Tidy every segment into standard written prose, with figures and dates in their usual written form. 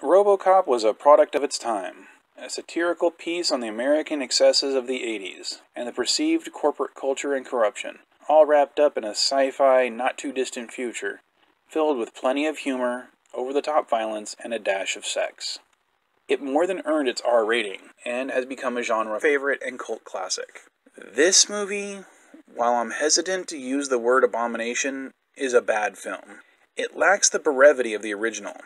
RoboCop was a product of its time, a satirical piece on the American excesses of the 80s, and the perceived corporate culture and corruption, all wrapped up in a sci-fi, not-too-distant future, filled with plenty of humor, over-the-top violence, and a dash of sex. It more than earned its R rating, and has become a genre favorite and cult classic. This movie, while I'm hesitant to use the word abomination, is a bad film. It lacks the brevity of the original,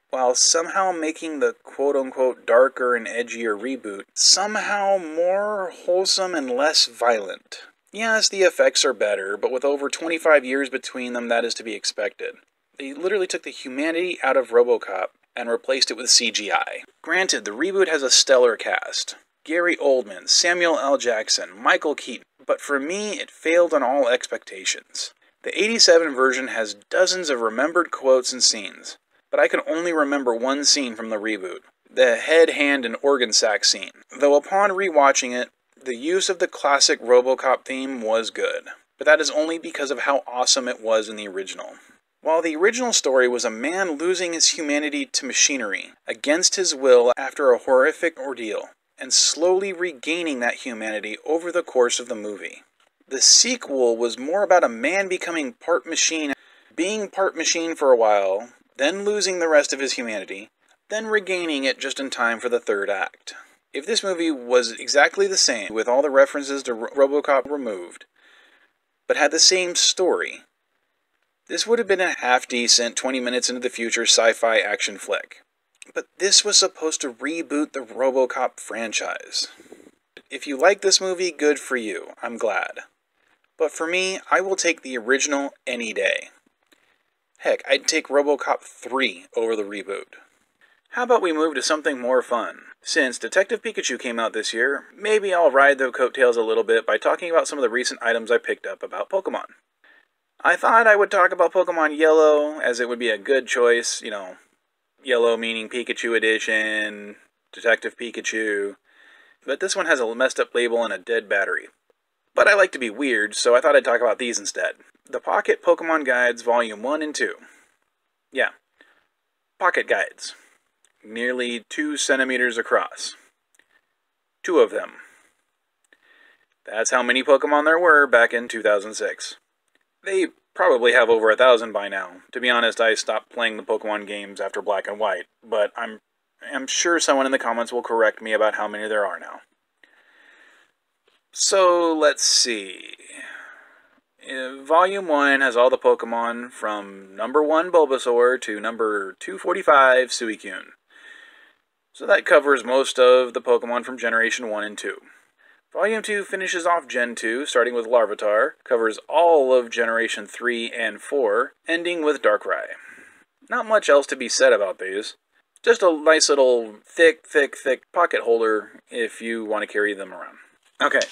while somehow making the quote-unquote darker and edgier reboot somehow more wholesome and less violent. Yes, the effects are better, but with over 25 years between them, that is to be expected. They literally took the humanity out of RoboCop and replaced it with CGI. Granted, the reboot has a stellar cast. Gary Oldman, Samuel L. Jackson, Michael Keaton, but for me, it failed on all expectations. The 87 version has dozens of remembered quotes and scenes, but I can only remember one scene from the reboot, the head, hand, and organ sack scene, though upon rewatching it, the use of the classic RoboCop theme was good, but that is only because of how awesome it was in the original. While the original story was a man losing his humanity to machinery, against his will after a horrific ordeal, and slowly regaining that humanity over the course of the movie. The sequel was more about a man becoming part machine, being part machine for a while, then losing the rest of his humanity, then regaining it just in time for the third act. If this movie was exactly the same, with all the references to RoboCop removed, but had the same story, this would have been a half-decent 20 minutes into the future sci-fi action flick. But this was supposed to reboot the RoboCop franchise. If you like this movie, good for you. I'm glad. But for me, I will take the original any day. Heck, I'd take RoboCop 3 over the reboot. How about we move to something more fun? Since Detective Pikachu came out this year, maybe I'll ride the coattails a little bit by talking about some of the recent items I picked up about Pokemon. I thought I would talk about Pokemon Yellow, as it would be a good choice, Yellow meaning Pikachu Edition, Detective Pikachu, but this one has a messed up label and a dead battery. But I like to be weird, so I thought I'd talk about these instead. The Pocket Pokemon Guides Volume 1 and 2. Yeah, Pocket Guides. Nearly 2 centimeters across. 2 of them. That's how many Pokemon there were back in 2006. They probably have over 1,000 by now. To be honest, I stopped playing the Pokemon games after Black and White, but I'm sure someone in the comments will correct me about how many there are now. So, let's see. Volume 1 has all the Pokemon from number 1 Bulbasaur to number 245 Suicune. So that covers most of the Pokemon from Generation 1 and 2. Volume 2 finishes off Gen 2, starting with Larvitar, covers all of Generation 3 and 4, ending with Darkrai. Not much else to be said about these. Just a nice little thick pocket holder if you want to carry them around. Okay,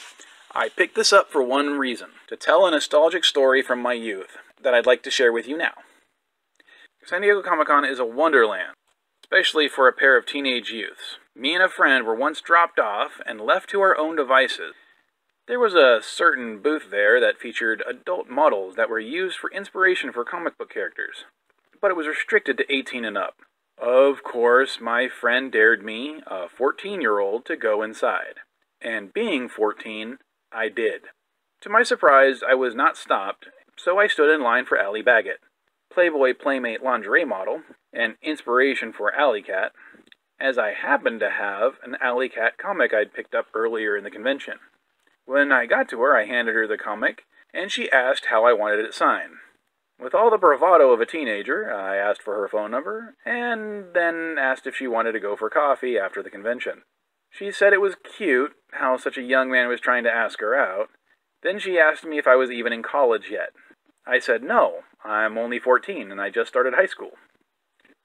I picked this up for one reason, to tell a nostalgic story from my youth that I'd like to share with you now. San Diego Comic-Con is a wonderland, especially for a pair of teenage youths. Me and a friend were once dropped off and left to our own devices. There was a certain booth there that featured adult models that were used for inspiration for comic book characters, but it was restricted to 18 and up. Of course, my friend dared me, a 14-year-old, to go inside. And being 14, I did. To my surprise, I was not stopped, so I stood in line for Allie Baggett, Playboy Playmate lingerie model, and inspiration for Alley Cat, as I happened to have an Alley Cat comic I'd picked up earlier in the convention. When I got to her, I handed her the comic, and she asked how I wanted it signed. With all the bravado of a teenager, I asked for her phone number, and then asked if she wanted to go for coffee after the convention. She said it was cute how such a young man was trying to ask her out. Then she asked me if I was even in college yet. I said no, I'm only 14 and I just started high school.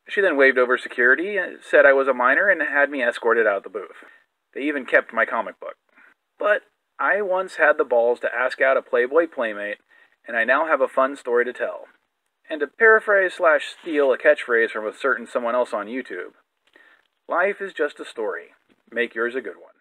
She then waved over security, said I was a minor, and had me escorted out of the booth. They even kept my comic book. But I once had the balls to ask out a Playboy Playmate, and I now have a fun story to tell. And to paraphrase/steal a catchphrase from a certain someone else on YouTube, life is just a story. Make yours a good one.